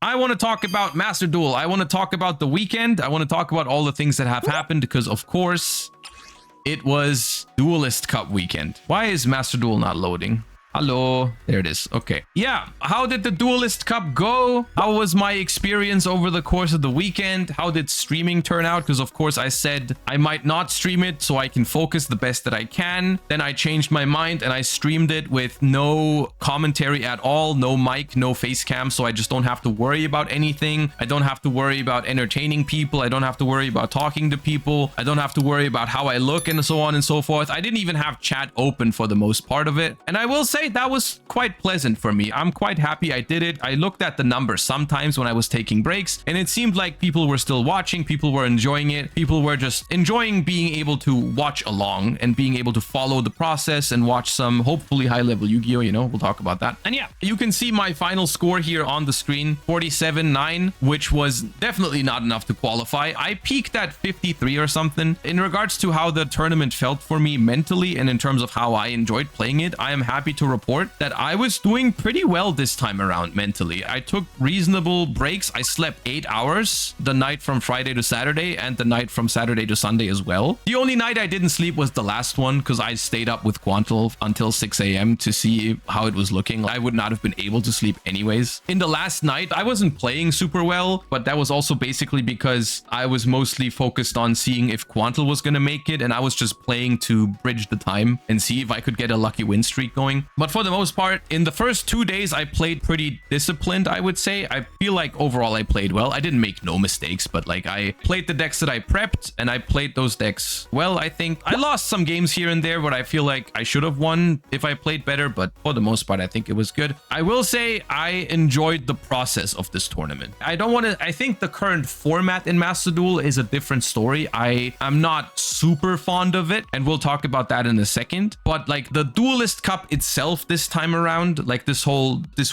I want to talk about Master Duel. I want to talk about the weekend. I want to talk about all the things that have happened because, of course, it was Duelist Cup weekend. Why is Master Duel not loading? Hello. There it is. Okay. Yeah. How did the Duelist Cup go? How was my experience over the course of the weekend? How did streaming turn out? Because of course I said I might not stream it so I can focus the best that I can. Then I changed my mind and I streamed it with no commentary at all, no mic, no face cam. So I just don't have to worry about anything. I don't have to worry about entertaining people. I don't have to worry about talking to people. I don't have to worry about how I look and so on and so forth. I didn't even have chat open for the most part of it. And I will say that was quite pleasant for me. I'm quite happy I did it. I looked at the numbers sometimes when I was taking breaks, and it seemed like people were still watching. People were enjoying it. People were just enjoying being able to watch along and being able to follow the process and watch some hopefully high-level Yu-Gi-Oh! You know, we'll talk about that. And yeah, you can see my final score here on the screen, 47-9, which was definitely not enough to qualify. I peaked at 53 or something. In regards to how the tournament felt for me mentally and in terms of how I enjoyed playing it, I am happy to report that I was doing pretty well this time around mentally. I took reasonable breaks. I slept 8 hours the night from Friday to Saturday and the night from Saturday to Sunday as well. The only night I didn't sleep was the last one because I stayed up with Quantal until 6 a.m. to see how it was looking. I would not have been able to sleep anyways. In the last night, I wasn't playing super well, but that was also basically because I was mostly focused on seeing if Quantal was going to make it, and I was just playing to bridge the time and see if I could get a lucky win streak going. But for the most part, in the first 2 days, I played pretty disciplined, I would say. I feel like overall I played well. I didn't make no mistakes, but like I played the decks that I prepped and I played those decks well, I think. I lost some games here and there, but I feel like I should have won if I played better, but for the most part, I think it was good. I will say I enjoyed the process of this tournament. I think the current format in Master Duel is a different story. I am not super fond of it, and we'll talk about that in a second, but like the Duelist Cup itself this time around, like this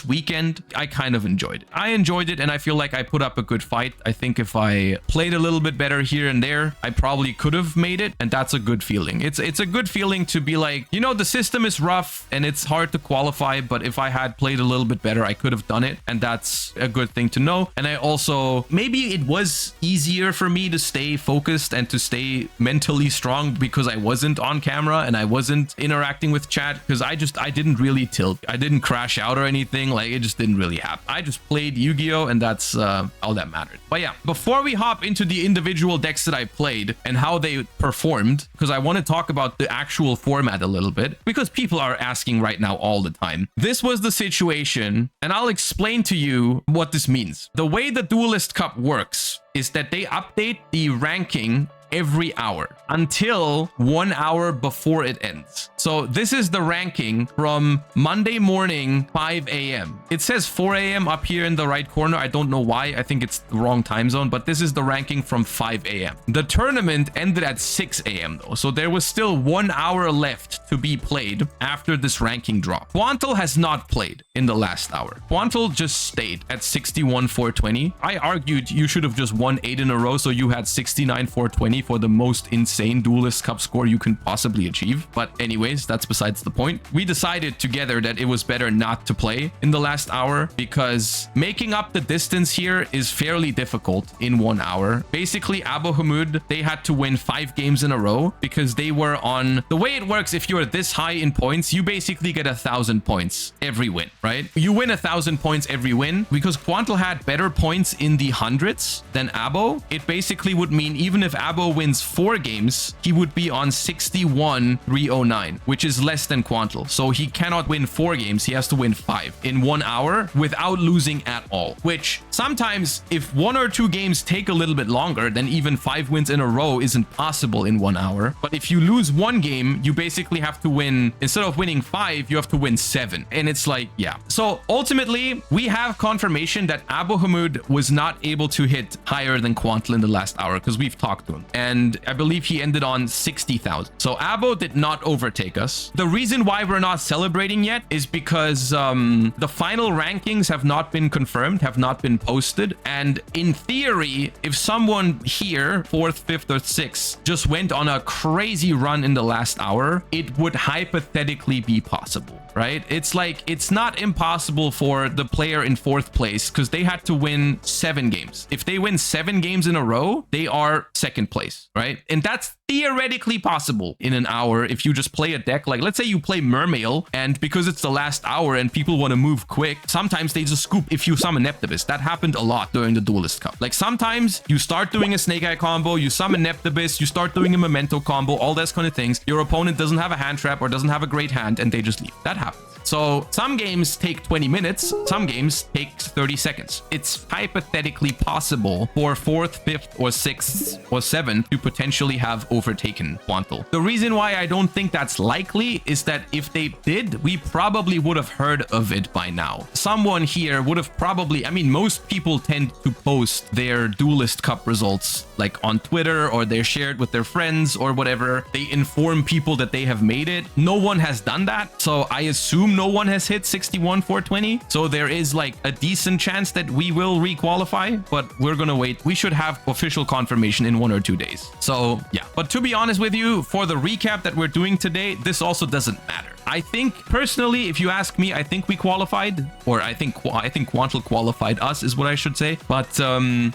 weekend, I kind of enjoyed it. I enjoyed it, and I feel like I put up a good fight. I think if I played a little bit better here and there, I probably could have made it, and that's a good feeling. It's a good feeling to be like, you know, the system is rough and it's hard to qualify, but if I had played a little bit better, I could have done it, and that's a good thing to know. And I also, maybe it was easier for me to stay focused and to stay mentally strong because I wasn't on camera and I wasn't interacting with chat, because I didn't really tilt. I didn't crash out or anything. Like, it just didn't really happen. I just played Yu-Gi-Oh! And that's all that mattered. But yeah, before we hop into the individual decks that I played and how they performed, because I want to talk about the actual format a little bit, because people are asking right now all the time. This was the situation, and I'll explain to you what this means. The way the Duelist Cup works is that they update the ranking every hour until 1 hour before it ends. So this is the ranking from Monday morning, 5 a.m. It says 4 a.m. up here in the right corner. I don't know why. I think it's the wrong time zone, but this is the ranking from 5 a.m. The tournament ended at 6 a.m. though, so there was still 1 hour left to be played after this ranking drop. Quantal has not played in the last hour. Quantal just stayed at 61-420. I argued you should have just won 8 in a row, so you had 69-420 for the most insane Duelist Cup score you can possibly achieve. But anyways, that's besides the point. We decided together that it was better not to play in the last hour because making up the distance here is fairly difficult in 1 hour. Basically, Abu Hamud, they had to win 5 games in a row because they were on... The way it works, if you're this high in points, you basically get 1,000 points every win, right? You win 1,000 points every win. Because Quantal had better points in the hundreds than Abo, it basically would mean even if Abo wins 4 games, he would be on 61-309, which is less than Quantal. So he cannot win 4 games. He has to win 5 in 1 hour without losing at all, which sometimes if 1 or 2 games take a little bit longer, then even 5 wins in a row isn't possible in 1 hour. But if you lose 1 game, you basically have to win, instead of winning 5, you have to win 7. And it's like, yeah. So ultimately, we have confirmation that Abu Hamud was not able to hit higher than Quantal in the last hour because we've talked to him. And I believe he ended on 60,000. So Abo did not overtake us. The reason why we're not celebrating yet is because the final rankings have not been confirmed, have not been posted. And in theory, if someone here, 4th, 5th, or 6th, just went on a crazy run in the last hour, it would hypothetically be possible. right? It's like, it's not impossible for the player in 4th place because they had to win 7 games. If they win 7 games in a row, they are 2nd place, right? And that's theoretically possible in an hour if you just play a deck. Like, let's say you play Mermail, and because it's the last hour and people want to move quick, sometimes they just scoop if you summon Neptibus. That happened a lot during the Duelist Cup. Like, sometimes you start doing a Snake Eye combo, you summon Neptibus, you start doing a Memento combo, all those kind of things. Your opponent doesn't have a hand trap or doesn't have a great hand, and they just leave. That happens. So some games take 20 minutes, some games take 30 seconds. It's hypothetically possible for 4th, 5th, or 6th, or 7th to potentially have overtaken Quantal. The reason why I don't think that's likely is that if they did, we probably would have heard of it by now. Someone here would have probably, I mean, most people tend to post their Duelist Cup results like on Twitter, or they're shared with their friends or whatever. They inform people that they have made it. No one has done that. So I assume no one has hit 61 420. So there is like a decent chance that we will requalify, but we're gonna wait. We should have official confirmation in 1 or 2 days. So yeah, but to be honest with you, for the recap that we're doing today, this also doesn't matter. I think personally, if you ask me, I think we qualified, or I think Quantal qualified us is what I should say, but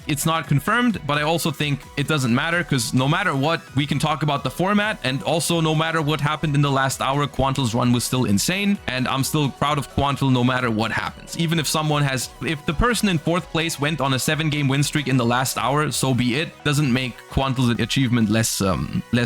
it's not confirmed. But I also think it doesn't matter, because no matter what, we can talk about the format, and also no matter what happened in the last hour, Quantal's run was still insane, and I'm still proud of Quantal no matter what happens. Even if someone has, if the person in 4th place went on a 7-game win streak in the last hour, so be it. Doesn't make Quantal's achievement less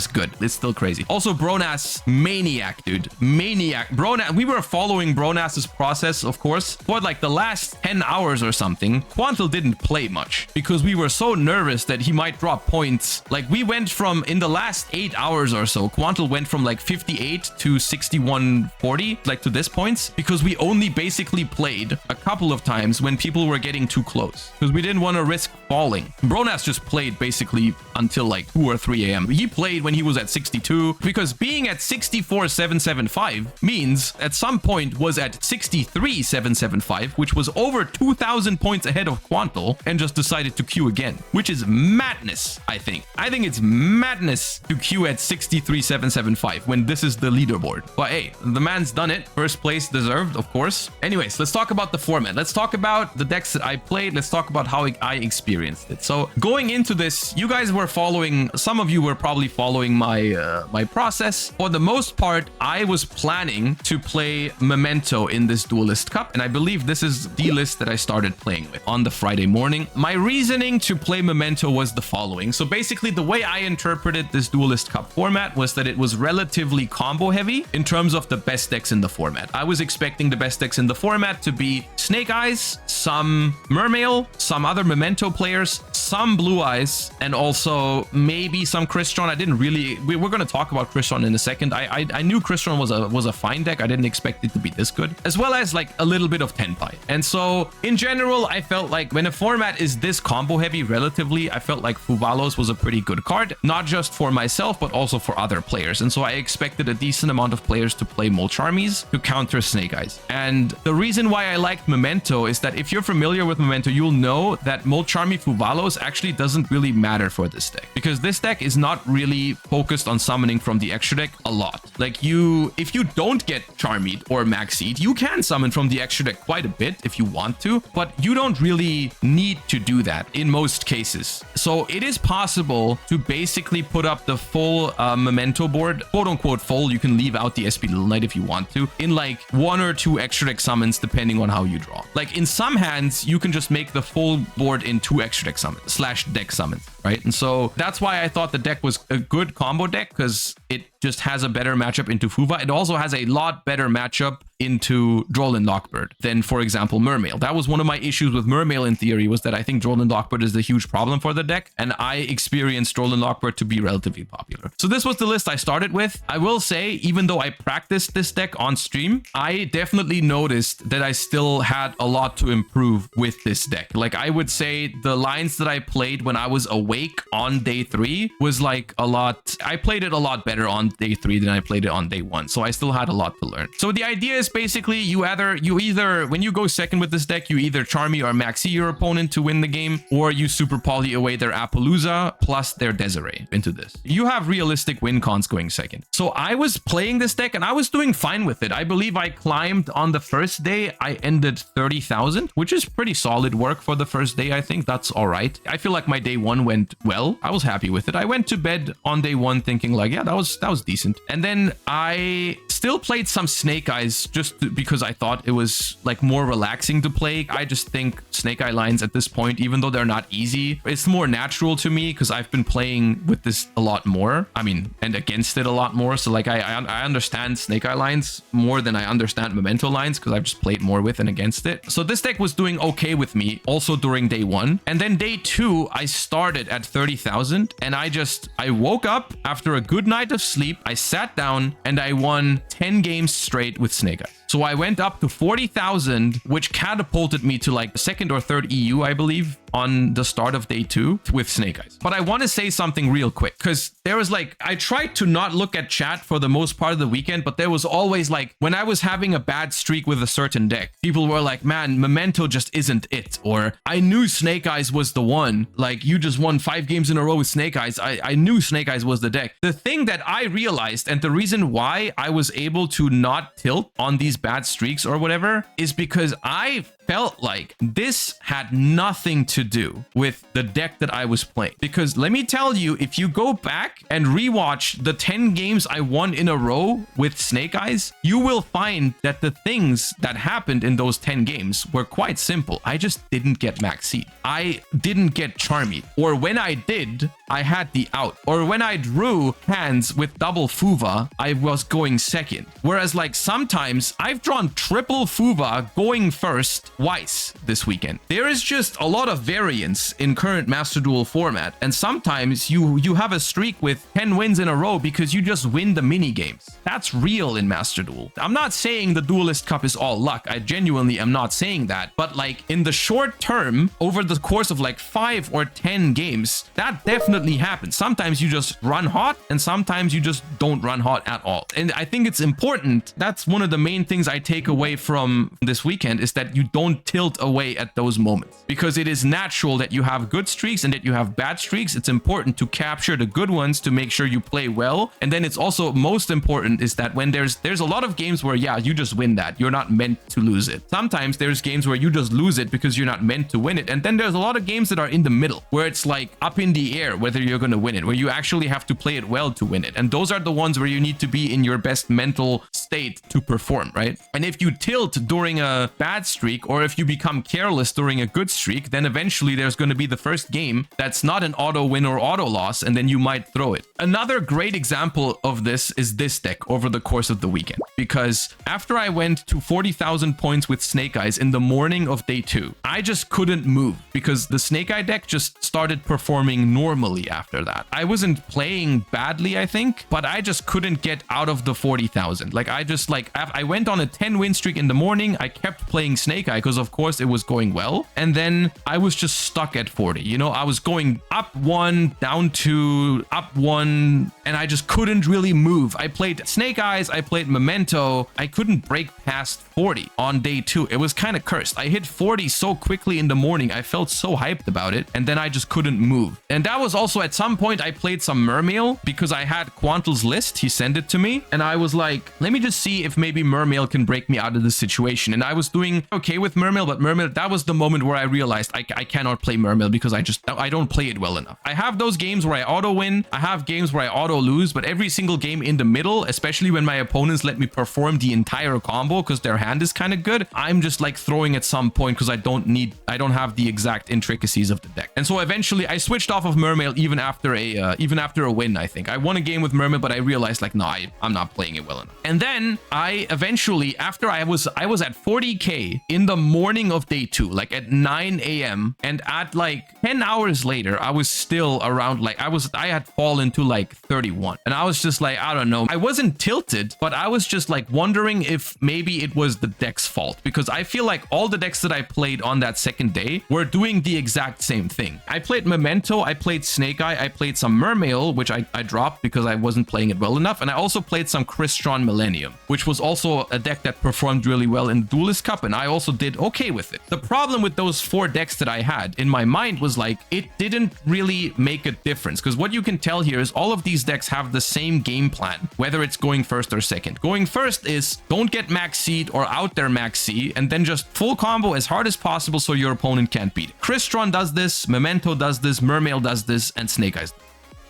good. It's still crazy. Also, Bronas, maniac, dude. Maniac. Bronas, we were following Bronas's process, of course, for like the last 10 hours or something. Quantal didn't play much because we were so nervous that he might drop points. Like, we went from, in the last 8 hours or so, Quantal went from like 58 to 6140, like to this points, because we only basically played a couple of times when people were getting too close, because we didn't want to risk falling. Bronas just played basically until like 2 or 3 a.m. He played when he was at 62, because being at 64,775 means at some point was at 63,775, which was over 2,000 points ahead of Quantal, and just decided to queue again, which is madness. I think it's madness to queue at 63,775 when this is the leaderboard. But hey, the man's done it. First place deserved, of course. Anyways, let's talk about the format. Let's talk about the decks that I played. Let's talk about how I experienced it. So going into this, you guys were following, some of you were probably following my process. For the most part, I was planning to play Memento in this Duelist Cup, and I believe this is the list that I started playing with on the Friday morning. My reasoning to play Memento was the following. So basically, the way I interpreted this Duelist Cup format was that it was relatively combo heavy in terms of the best decks in the format. I was expecting the best decks in the format to be Snake Eyes, some Mermail, some other Memento players, some Blue Eyes, and also maybe some Crystron. I didn't really, we're going to talk about Crystron in a second. I knew Crystron was a fine deck. I didn't expect it to be this good, as well as like a little bit of Tenpai. And so in general, I felt like when a format is this combo heavy relatively, I felt like Fuvalos was a pretty good card, not just for myself, but also for other players. And so I expected a decent amount of players to play Molcharmies to counter Snake Eyes. And the reason why I liked Memento is that if you're familiar with Memento, you'll know that Molcharmy Fuvalos actually doesn't really matter for this deck, because this deck is not really focused on summoning from the extra deck a lot. Like, if you don't get Charmeat or Maxied, you can summon from the extra deck quite a bit if you want to, but you don't really need to do that in most cases. So it is possible to basically put up the full Memento board, quote unquote full. You can leave out the SP Little Knight if you want to, in like 1 or 2 extra deck summons depending on how you draw. Like, in some hands, you can just make the full board in 2 extra deck summons / deck summons, right? And so that's why I thought the deck was a good combo deck, because it just has a better matchup into Fuva. It also has a lot better matchup into Droll Lockbird than, for example, Mermail. That was one of my issues with Mermail in theory, was that I think Droll Lockbird is the huge problem for the deck, and I experienced Droll Lockbird to be relatively popular. So this was the list I started with. I will say, even though I practiced this deck on stream, I definitely noticed that I still had a lot to improve with this deck. Like, I would say the lines that I played when I was awake on day 3 was like a lot. I played it a lot better on day 3 than I played it on day 1. So I still had a lot to learn. So the idea is basically you either when you go second with this deck, you either Charmy or Maxi your opponent to win the game, or you super poly away their Appaloosa plus their Desiree into this. You have realistic win cons going second. So I was playing this deck and I was doing fine with it. I believe I climbed on the first day. I ended 30,000, which is pretty solid work for the first day. I think that's all right. I feel like my day one went well. I was happy with it. I went to bed on day one thinking like, yeah, that was decent. And then I still played some Snake Eyes because I thought it was like more relaxing to play. I just think Snake Eye lines at this point, even though they're not easy, it's more natural to me because I've been playing with this a lot more. I mean, and against it a lot more. So like I understand Snake Eye lines more than I understand Memento lines because I've just played more with and against it. So this deck was doing okay with me also during day one. And then day two, I started at 30,000 and I woke up after a good night of sleep. I sat down and I won 10 games straight with Snake Eyes. So I went up to 40,000, which catapulted me to like second or third EU, I believe, on the start of day two with Snake Eyes. But I want to say something real quick because there was like, I tried to not look at chat for the most part of the weekend, but there was always like, when I was having a bad streak with a certain deck, people were like, man, Memento just isn't it. Or I knew Snake Eyes was the one. Like you just won 5 games in a row with Snake Eyes. I knew Snake Eyes was the deck. The thing that I realized and the reason why I was able to not tilt on these bad streaks or whatever is because I felt like this had nothing to do with the deck that I was playing. Because let me tell you, if you go back and rewatch the 10 games I won in a row with Snake Eyes, you will find that the things that happened in those 10 games were quite simple. I just didn't get Max Seed. I didn't get Charmy. Or when I did, I had the out. Or when I drew hands with double Fuva, I was going second. Whereas like sometimes I've drawn triple Fuva going first twice this weekend. There is just a lot of variance in current Master Duel format, and sometimes you have a streak with 10 wins in a row because you just win the mini games. That's real in Master Duel. I'm not saying the Duelist Cup is all luck. I genuinely am not saying that. But like in the short term, over the course of like 5 or 10 games, that definitely happens. Sometimes you just run hot and sometimes you just don't run hot at all. And I think it's important. That's one of the main things I take away from this weekend is that you don't tilt away at those moments because it is natural that you have good streaks and that you have bad streaks. It's important to capture the good ones to make sure you play well. And then it's also most important is that when there's a lot of games where, yeah, you just win that. You're not meant to lose it. Sometimes there's games where you just lose it because you're not meant to win it. And then there's a lot of games that are in the middle where it's like up in the air whether you're going to win it, where you actually have to play it well to win it. And those are the ones where you need to be in your best mental state to perform, right? And if you tilt during a bad streak or if you become careless during a good streak, then eventually there's going to be the first game that's not an auto win or auto loss, and then you might throw it. Another great example of this is this deck over the course of the weekend, because after I went to 40,000 points with Snake Eyes in the morning of day 2, I just couldn't move because the Snake Eye deck just started performing normally after that. I wasn't playing badly, I think, but I just couldn't get out of the 40,000. Like I went on a 10 win streak in the morning. I kept playing Snake Eye because of course it was going well, and then I was just stuck at 40. You know, I was going up 1, down 2, up 1, and I just couldn't really move. I played Snake Eyes, I played Memento. I couldn't break past 40 on day 2. It was kind of cursed. I hit 40 so quickly in the morning. I felt so hyped about it, and then I just couldn't move. And that was also at some point I played some Mermail because I had Quantel's list. He sent it to me, and I was like, let me just see if maybe Mermail can break me out of this situation. And I was doing okay with Mermail, but Mermail, that was the moment where I realized I cannot play Mermail because I don't play it well enough. I have those games where I auto win. I have games where I auto lose, but every single game in the middle, especially when my opponents let me perform the entire combo because their hand is kind of good, I'm just like throwing at some point because I don't have the exact intricacies of the deck. And so eventually I switched off of Mermail even after a win. I think I won a game with Mermail, but I realized like, no, I'm not playing it well enough. And then I eventually, after I was at 40k in the morning of day 2, like at 9 a.m. and at like 10 hours later, I was still around, like I had fallen to like 31. And I was just like, I don't know. I wasn't tilted, but I was just like wondering if maybe it was the deck's fault, because I feel like all the decks that I played on that second day were doing the exact same thing. I played Memento, I played Snake Eye, I played some Mermail, which I dropped because I wasn't playing it well enough. And I also played some Crystron Millennium, which was also a deck that performed really well in the Duelist Cup, and I also did okay with it. The problem with those 4 decks that I had in my mind was like, it didn't really make a difference, because what you can tell here is all of these decks have the same game plan, whether it's going first or second. Going first is don't get max seed or out there max C, and then just full combo as hard as possible so your opponent can't beat it. Crystron does this, Memento does this, Mermail does this, and Snake Eyes.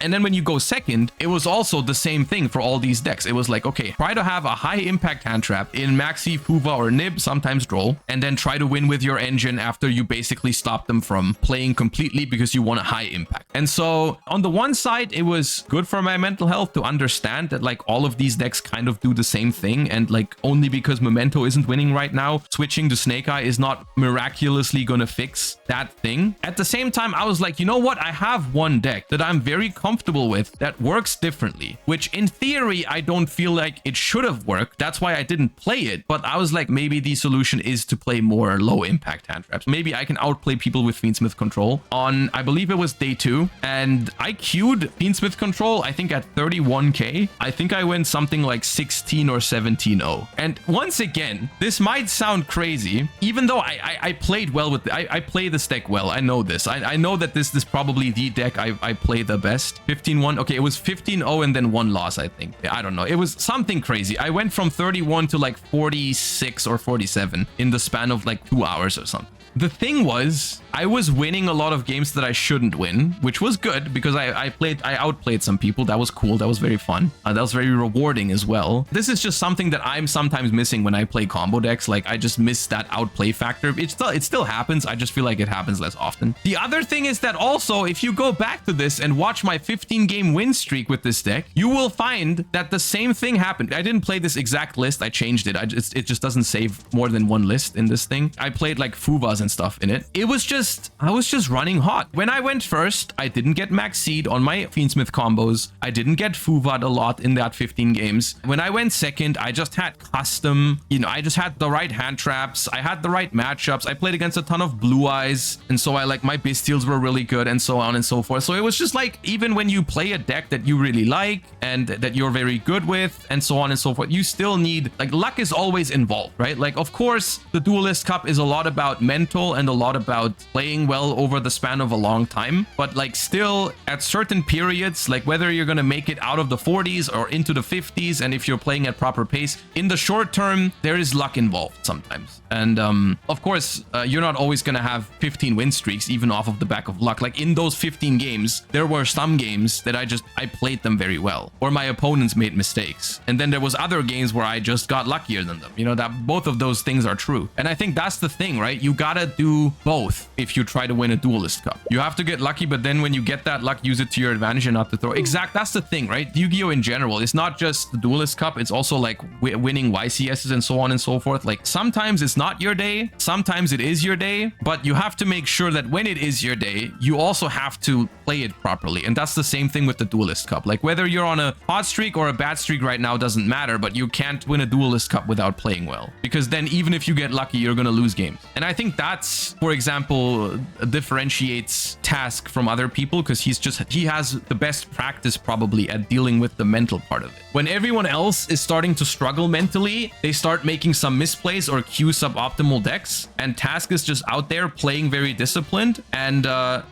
And then when you go second, it was also the same thing for all these decks. It was like, okay, try to have a high impact hand trap in Maxi, Fuva, or Nib, sometimes Droll, and then try to win with your engine after you basically stop them from playing completely because you want a high impact. And so on the one side, it was good for my mental health to understand that like all of these decks kind of do the same thing, and like only because Memento isn't winning right now, switching to Snake Eye is not miraculously gonna fix that thing. At the same time, I was like, you know what? I have one deck that I'm very comfortable with that works differently, which in theory I don't feel like it should have worked. That's why I didn't play it. But I was like, maybe the solution is to play more low impact hand traps. Maybe I can outplay people with Fiendsmith Control on, I believe it was day 2, and I queued Fiendsmith Control I think at 31k. I think I went something like 16 or 17-0. And once again, this might sound crazy, even though I played well with I play this deck well. I know this. I know that this is probably the deck I play the best. 15-1. Okay, it was 15-0 and then 1 loss, I think. I don't know. It was something crazy. I went from 31 to like 46 or 47 in the span of like 2 hours or something. The thing was, I was winning a lot of games that I shouldn't win, which was good because I outplayed some people. That was cool. That was very fun. That was very rewarding as well. This is just something that I'm sometimes missing when I play combo decks. Like I just miss that outplay factor. It still happens. I just feel like it happens less often. The other thing is that also, if you go back to this and watch my 15-game win streak with this deck, you will find that the same thing happened. I didn't play this exact list. I changed it. It just doesn't save more than 1 list in this thing. I played like Fuvas and stuff in it. I was just running hot. When I went first, I didn't get max seed on my Fiendsmith combos. I didn't get Fuvad a lot in that 15 games. When I went second, I just had custom, I just had the right hand traps. I had the right matchups. I played against a ton of Blue Eyes, and so my Bystials were really good, and so on and so forth. So it was just like, even when you play a deck that you really like and that you're very good with, and so on and so forth, you still need, like, luck is always involved, right? Like, of course, the Duelist Cup is a lot about mental and a lot about playing well over the span of a long time, but like still at certain periods, like whether you're going to make it out of the 40s or into the 50s, and if you're playing at proper pace, in the short term, there is luck involved sometimes. And of course, you're not always going to have 15 win streaks, even off of the back of luck. Like in those 15 games, there were some games that I played them very well, or my opponents made mistakes. And then there was other games where I just got luckier than them. That both of those things are true. And I think that's the thing, right? You gotta do both if you try to win a Duelist Cup. You have to get lucky, but then when you get that luck, use it to your advantage and not to throw. That's the thing, right? Yu-Gi-Oh in general, it's not just the Duelist Cup, it's also like winning YCSs and so on and so forth. Like sometimes it's not your day, sometimes it is your day, but you have to make sure that when it is your day, you also have to play it properly. And that's the same thing with the Duelist Cup. Like whether you're on a hot streak or a bad streak right now doesn't matter, but you can't win a Duelist Cup without playing well, because then even if you get lucky, you're gonna lose games. And I think that's, for example, differentiates Task from other people, because he has the best practice probably at dealing with the mental part of it. When everyone else is starting to struggle mentally, they start making some misplays or queue suboptimal decks, and Task is just out there playing very disciplined and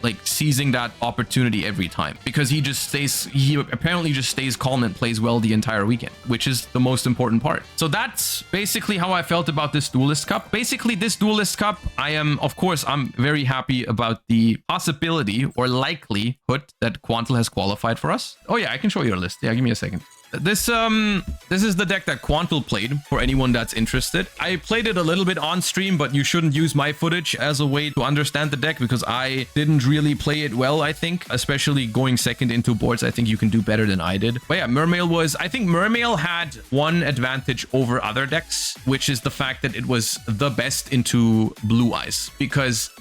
like seizing that opportunity every time, because he apparently just stays calm and plays well the entire weekend, which is the most important part. So that's basically how I felt about this Duelist Cup. Basically, this Duelist Cup, I'm very happy about the possibility or likelihood that Quantle has qualified for us. Oh yeah, I can show you a list. Yeah, give me a second. This is the deck that Quantle played, for anyone that's interested. I played it a little bit on stream, but you shouldn't use my footage as a way to understand the deck, because I didn't really play it well, I think. Especially going second into boards, I think you can do better than I did. But yeah, I think Mermail had one advantage over other decks, which is the fact that it was the best into Blue Eyes.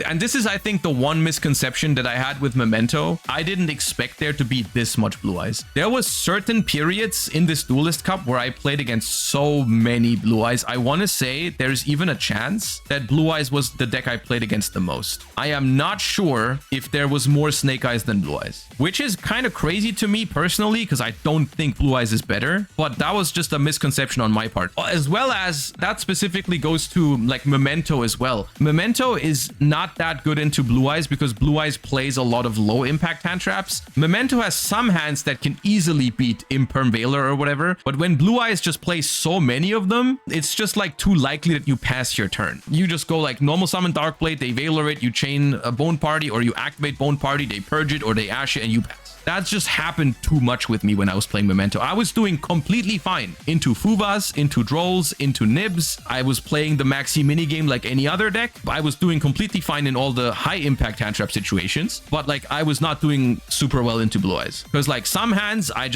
And this is, I think, the one misconception that I had with Memento. I didn't expect there to be this much Blue Eyes. There was certain periods in this Duelist Cup where I played against so many Blue Eyes, I want to say there's even a chance that Blue Eyes was the deck I played against the most. I am not sure if there was more Snake Eyes than Blue Eyes, which is kind of crazy to me personally because I don't think Blue Eyes is better, but that was just a misconception on my part. As well as that specifically goes to like Memento as well. Memento is not that good into Blue Eyes because Blue Eyes plays a lot of low impact hand traps. Memento has some hands that can easily beat Imperm Veiler or whatever, but when Blue Eyes just plays so many of them, it's just like too likely that you pass your turn. You just go like normal summon Darkblade, they Veiler it, you chain a Bone Party, or you activate Bone Party, they purge it, or they ash it, and you pass. That's just happened too much with me when I was playing Memento. I was doing completely fine into Fuvas, into Drolls, into Nibs. I was playing the Maxi minigame like any other deck. I was doing completely fine in all the high impact hand trap situations, but like I was not doing super well into Blue Eyes. Because like some hands, I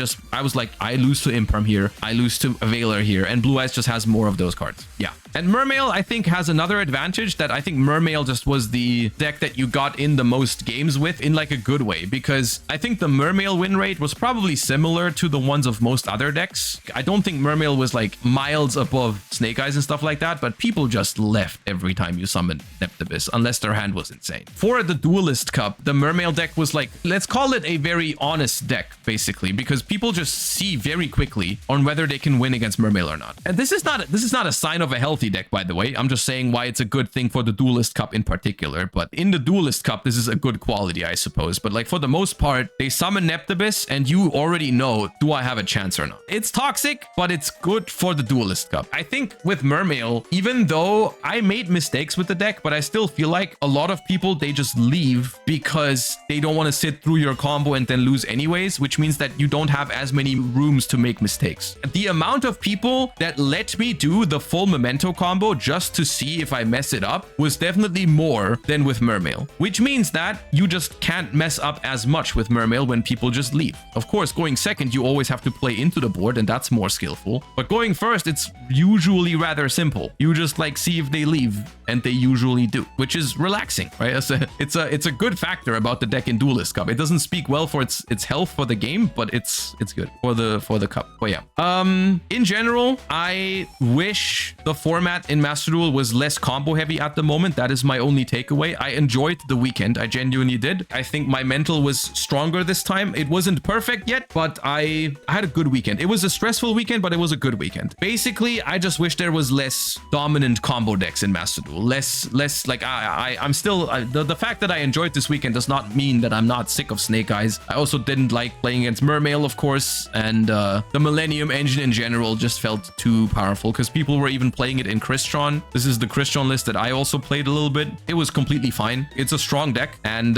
was like, I lose to Imperm here, I lose to Veiler here, and Blue Eyes just has more of those cards. Yeah. And Mermail, I think, has another advantage that I think Mermail just was the deck that you got in the most games with in like a good way, because I think the Mermail win rate was probably similar to the ones of most other decks. I don't think Mermail was like miles above Snake Eyes and stuff like that, but people just left every time you summoned Neptibus, unless their hand was insane. For the Duelist Cup, the Mermail deck was like, let's call it a very honest deck, basically, because people just see very quickly on whether they can win against Mermail or not. And this is not a sign of a healthy deck, by the way. I'm just saying why it's a good thing for the Duelist Cup in particular. But in the Duelist Cup, this is a good quality, I suppose. But like for the most part, they summon Neptibus and you already know, do I have a chance or not? It's toxic, but it's good for the Duelist Cup. I think with Mermail, even though I made mistakes with the deck, but I still feel like a lot of people, they just leave because they don't want to sit through your combo and then lose anyways, which means that you don't have as many rooms to make mistakes. The amount of people that let me do the full Memento combo just to see if I mess it up was definitely more than with Mermail, which means that you just can't mess up as much with Mermail when people just leave. Of course, going second, you always have to play into the board and that's more skillful, but going first, it's usually rather simple. You just like see if they leave and they usually do, which is relaxing, right? It's a good factor about the deck in Duelist Cup. It doesn't speak well for its health for the game, but it's good for the cup. But yeah, in general, I wish the format in Master Duel was less combo heavy at the moment. That is my only takeaway. I enjoyed the weekend. I genuinely did. I think my mental was stronger this time. It wasn't perfect yet, but I had a good weekend. It was a stressful weekend, but it was a good weekend. Basically, I just wish there was less dominant combo decks in Master Duel. Less like I'm still the fact that I enjoyed this weekend does not mean that I'm not sick of Snake Eyes. I also didn't like playing against Mermail, of course, and the Millennium engine in general just felt too powerful because people were even playing it in Crystron. This is the Crystron list that I also played a little bit. It was completely fine. It's a strong deck, and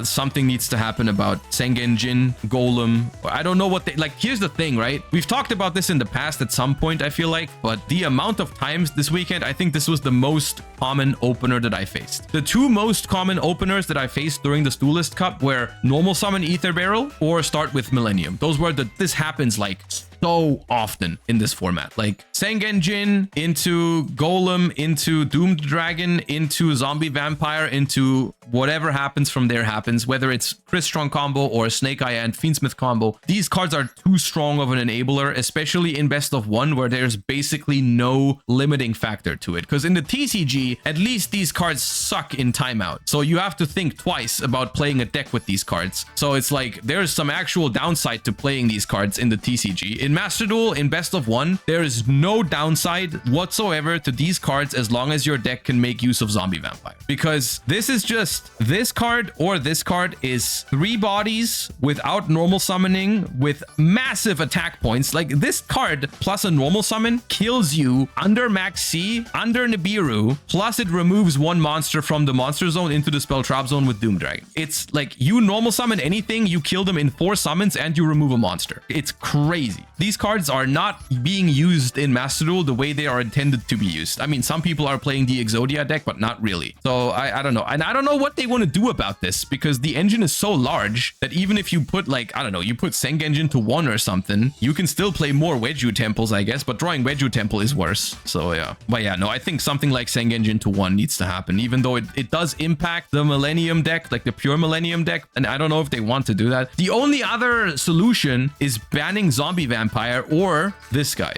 something needs to happen about Sengen Jin, Golem. I don't know what they like. Here's the thing, right? We've talked about this in the past at some point, I feel like, but the amount of times this weekend, I think this was the most common opener that I faced. The two most common openers that I faced during the Duelist Cup were normal summon Ether Barrel or start with Millennium. Those were this happens like so often in this format, like Sengen Jin into Golem, into Doomed Dragon, into Zombie Vampire, into whatever happens from there happens, whether it's Crystron combo or Snake Eye and Fiendsmith combo. These cards are too strong of an enabler, especially in best of one, where there's basically no limiting factor to it. Because in the TCG, at least these cards suck in timeout. So you have to think twice about playing a deck with these cards. So it's like there's some actual downside to playing these cards in the TCG. In Master Duel, in best of one, there is no downside whatsoever to these cards as long as your deck can make use of Zombie Vampire. Because this is just this card or this card is 3 bodies without normal summoning with massive attack points. Like this card plus a normal summon kills you under Max C, under Nibiru, plus it removes 1 monster from the monster zone into the spell trap zone with Doom Dragon. It's like you normal summon anything, you kill them in 4 summons and you remove a monster. It's crazy. These cards are not being used in Master Duel the way they are intended to be used. I mean, some people are playing the Exodia deck, but not really. So I don't know. And I don't know what they want to do about this, because the engine is so large that even if you put like, I don't know, you put Sengenjin to 1 or something, you can still play more Weju Temples, I guess, but drawing Weju Temple is worse. So yeah. But yeah, no, I think something like Sengenjin to 1 needs to happen, even though it does impact the Millennium deck, like the pure Millennium deck. And I don't know if they want to do that. The only other solution is banning Zombie Vampire or this guy.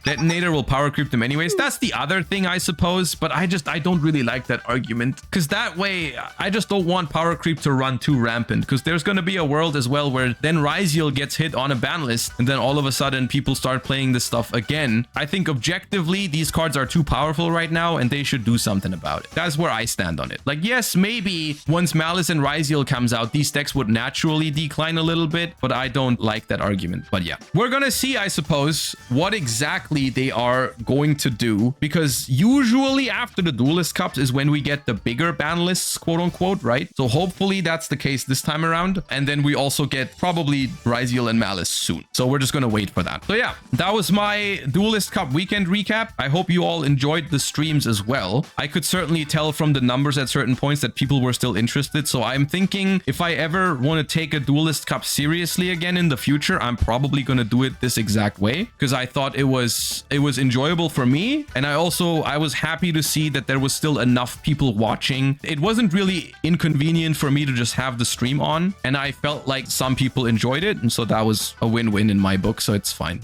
Detonator will power creep them anyways. That's the other thing, I suppose, but I don't really like that argument, because that way I just don't want power creep to run too rampant, because there's going to be a world as well where then Ryziel gets hit on a ban list and then all of a sudden people start playing this stuff again. I think objectively these cards are too powerful right now and they should do something about it. That's where I stand on it. Like, yes, maybe once Malice and Ryziel comes out, these decks would naturally decline a little bit, but I don't like that argument. But yeah, we're gonna see, I suppose, what exactly they are going to do, because usually after the Duelist Cups is when we get the bigger ban lists, quote unquote, right? So hopefully that's the case this time around, and then we also get probably Ryziel and Malice soon. So we're just gonna wait for that. So yeah, that was my Duelist Cup weekend recap. I hope you all enjoyed the streams as well. I could certainly tell from the numbers at certain points that people were still interested, so I'm thinking if I ever want to take a Duelist Cup seriously again in the future, I'm probably gonna do it this exact way, because I thought it was enjoyable for me, and I was happy to see that there was still enough people watching. It wasn't really inconvenient for me to just have the stream on, and I felt like some people enjoyed it, and so that was a win-win in my book, so it's fine.